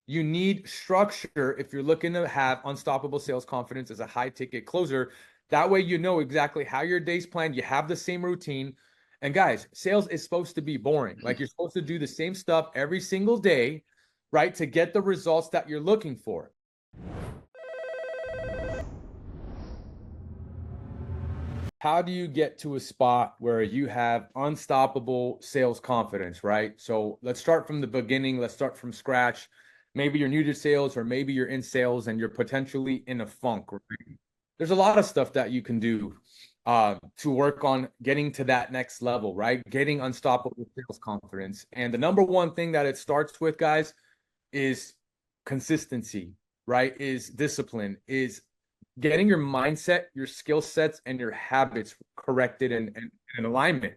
You need structure if you're looking to have unstoppable sales confidence as a high ticket closer. That way, you know exactly how your day's planned. You have the same routine. And guys, sales is supposed to be boring. Like you're supposed to do the same stuff every single day, right? To get the results that you're looking for. How do you get to a spot where you have unstoppable sales confidence, right? So let's start from the beginning. Let's start from scratch. Maybe you're new to sales, or maybe you're in sales and you're potentially in a funk, right? There's a lot of stuff that you can do to work on getting to that next level, right? Getting unstoppable sales confidence. And the number one thing that it starts with, guys, is consistency, right? Is discipline, is getting your mindset, your skill sets, and your habits corrected and in alignment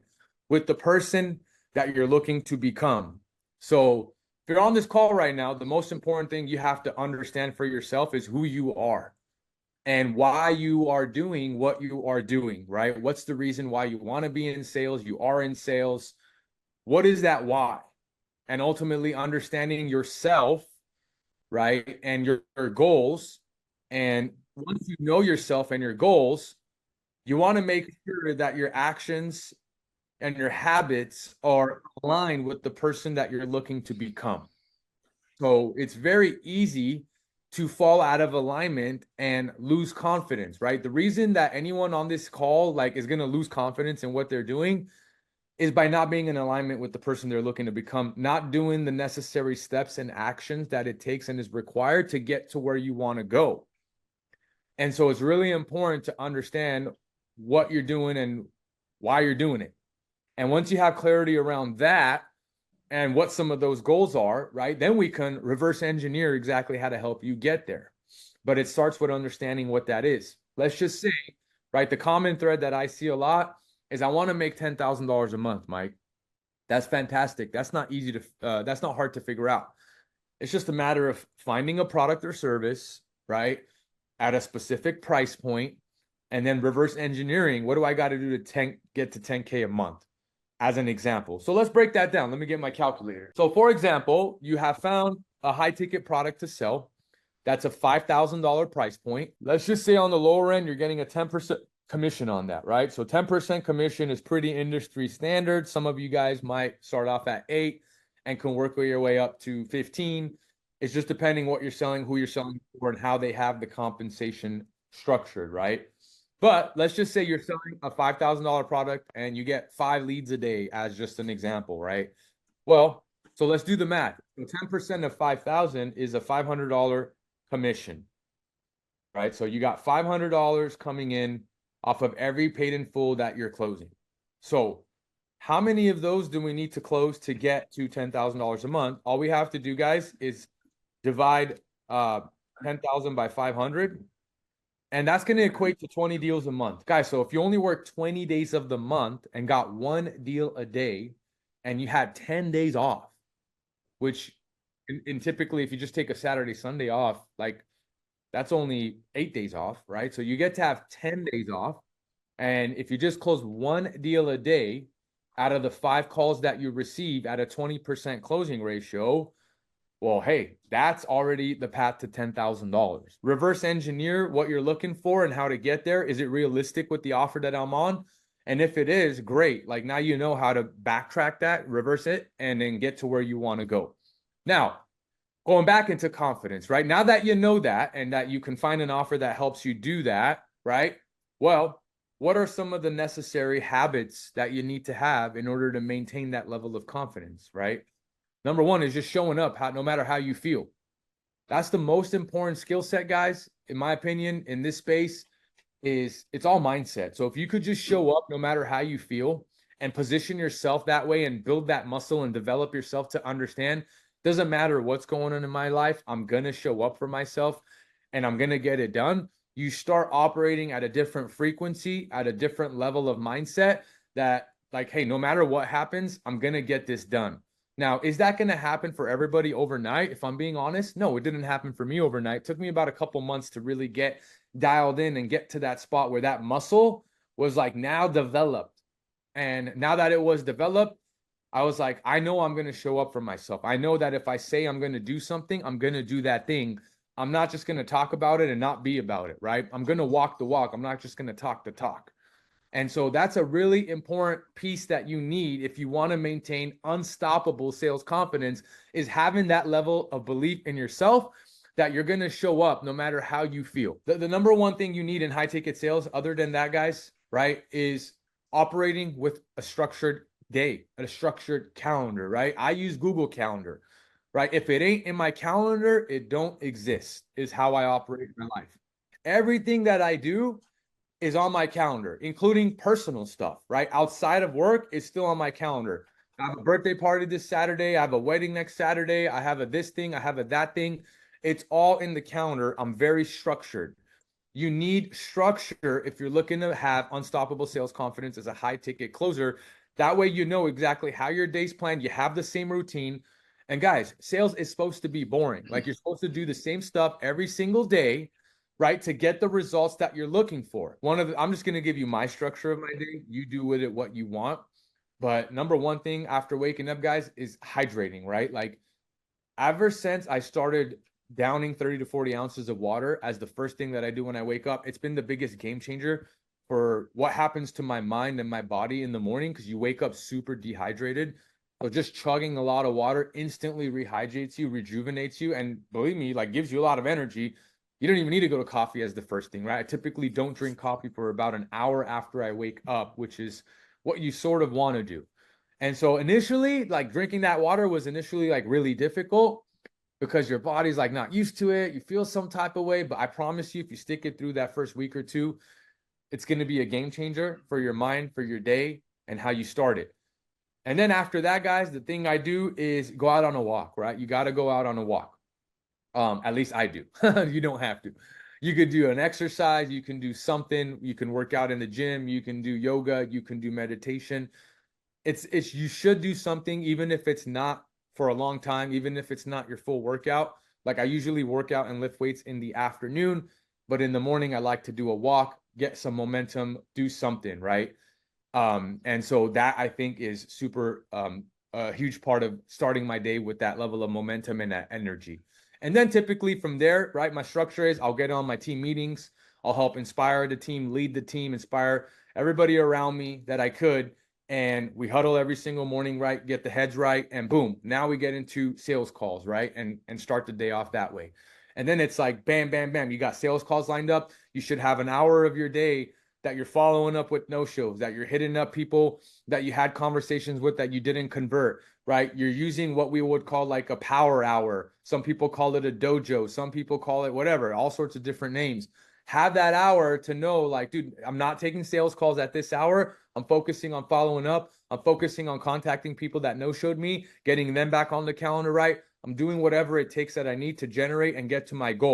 with the person that you're looking to become. So if you're on this call right now, the most important thing you have to understand for yourself is who you are and why you are doing what you are doing, right? What's the reason why you want to be in sales? You are in sales. What is that why? And ultimately understanding yourself, right? And your goals. And once you know yourself and your goals, you want to make sure that your actions and your habits are aligned with the person that you're looking to become. So it's very easy to fall out of alignment and lose confidence, right? The reason that anyone on this call like is going to lose confidence in what they're doing is by not being in alignment with the person they're looking to become, not doing the necessary steps and actions that it takes and is required to get to where you want to go. And so it's really important to understand what you're doing and why you're doing it. And once you have clarity around that and what some of those goals are, right, then we can reverse engineer exactly how to help you get there. But it starts with understanding what that is. Let's just say, right, the common thread that I see a lot is I want to make $10,000 a month, Mike. That's fantastic. That's not easy to, that's not hard to figure out. It's just a matter of finding a product or service, right, at a specific price point, and then reverse engineering. What do I got to do to get to 10K a month? As an example. So let's break that down. Let me get my calculator. So for example, you have found a high ticket product to sell. That's a $5,000 price point. Let's just say on the lower end, you're getting a 10% commission on that, right? So 10% commission is pretty industry standard. Some of you guys might start off at 8 and can work your way up to 15. It's just depending what you're selling, who you're selling for, and how they have the compensation structured, right? But let's just say you're selling a $5,000 product and you get 5 leads a day as just an example, right? Well, so let's do the math. So 10% of 5,000 is a $500 commission, right? So you got $500 coming in off of every paid in full that you're closing. So how many of those do we need to close to get to $10,000 a month? All we have to do, guys, is divide 10,000 by 500. And that's going to equate to 20 deals a month. Guys, so if you only work 20 days of the month and got 1 deal a day and you had 10 days off, which in typically if you just take a Saturday, Sunday off, like that's only 8 days off, right? So you get to have 10 days off. And if you just close 1 deal a day out of the 5 calls that you receive at a 20% closing ratio, well, hey, that's already the path to $10,000. Reverse engineer what you're looking for and how to get there. Is it realistic with the offer that I'm on? And if it is, great. Like now you know how to backtrack that, reverse it, and then get to where you want to go. Now, going back into confidence, right? Now that you know that and that you can find an offer that helps you do that, right? Well, what are some of the necessary habits that you need to have in order to maintain that level of confidence, right? Number one is just showing up no matter how you feel. That's the most important skill set, guys, in my opinion, in this space, is it's all mindset. So if you could just show up no matter how you feel and position yourself that way and build that muscle and develop yourself to understand, doesn't matter what's going on in my life, I'm going to show up for myself and I'm going to get it done. You start operating at a different frequency, at a different level of mindset that like, hey, no matter what happens, I'm going to get this done. Now, is that going to happen for everybody overnight? If I'm being honest, no, it didn't happen for me overnight. It took me about a couple months to really get dialed in and get to that spot where that muscle was like now developed. And now that it was developed, I was like, I know I'm going to show up for myself. I know that if I say I'm going to do something, I'm going to do that thing. I'm not just going to talk about it and not be about it, right? I'm going to walk the walk. I'm not just going to talk the talk. And so that's a really important piece that you need if you want to maintain unstoppable sales confidence, is having that level of belief in yourself that you're going to show up no matter how you feel. The number one thing you need in high ticket sales, other than that, guys, right, is operating with a structured day, a structured calendar, right? I use Google Calendar, right? If it ain't in my calendar, it don't exist, is how I operate my life. Everything that I do is on my calendar, including personal stuff, right? Outside of work, it's still on my calendar. I have a birthday party this Saturday. I have a wedding next Saturday. I have a this thing. I have a that thing. It's all in the calendar. I'm very structured. You need structure if you're looking to have unstoppable sales confidence as a high ticket closer. That way, you know exactly how your day's planned. You have the same routine. And guys, sales is supposed to be boring. Like, you're supposed to do the same stuff every single day, right, to get the results that you're looking for. I'm just going to give you my structure of my day. You do with it what you want. But number one thing after waking up, guys, is hydrating, right? Like, ever since I started downing 30 to 40 ounces of water as the first thing that I do when I wake up, it's been the biggest game changer for what happens to my mind and my body in the morning, because you wake up super dehydrated. So just chugging a lot of water instantly rehydrates you, rejuvenates you, and believe me, like, gives you a lot of energy. You don't even need to go to coffee as the first thing, right? I typically don't drink coffee for about an hour after I wake up, which is what you sort of want to do. And so initially, like, drinking that water was initially like really difficult because your body's like not used to it. You feel some type of way, but I promise you, if you stick it through that first week or two, it's going to be a game changer for your mind, for your day, and how you start it. And then after that, guys, the thing I do is go out on a walk, right? You got to go out on a walk. At least I do. You don't have to. You could do an exercise, you can do something, you can work out in the gym, you can do yoga, you can do meditation. It's you should do something, even if it's not for a long time, even if it's not your full workout. Like, I usually work out and lift weights in the afternoon, but in the morning I like to do a walk, get some momentum, do something, right? And so that, I think, is super a huge part of starting my day with that level of momentum and that energy. And then typically from there, right, my structure is I'll get on my team meetings. I'll help inspire the team, lead the team, inspire everybody around me that I could. And we huddle every single morning, right? Get the heads right. And boom, now we get into sales calls, right? And start the day off that way. And then it's like, bam, bam, bam. You got sales calls lined up. You should have an hour of your day that you're following up with no-shows, that you're hitting up people that you had conversations with that you didn't convert, right? You're using what we would call like a power hour. Some people call it a dojo. Some people call it whatever, all sorts of different names. Have that hour to know, like, dude, I'm not taking sales calls at this hour. I'm focusing on following up. I'm focusing on contacting people that no-showed me, getting them back on the calendar, right? I'm doing whatever it takes that I need to generate and get to my goal.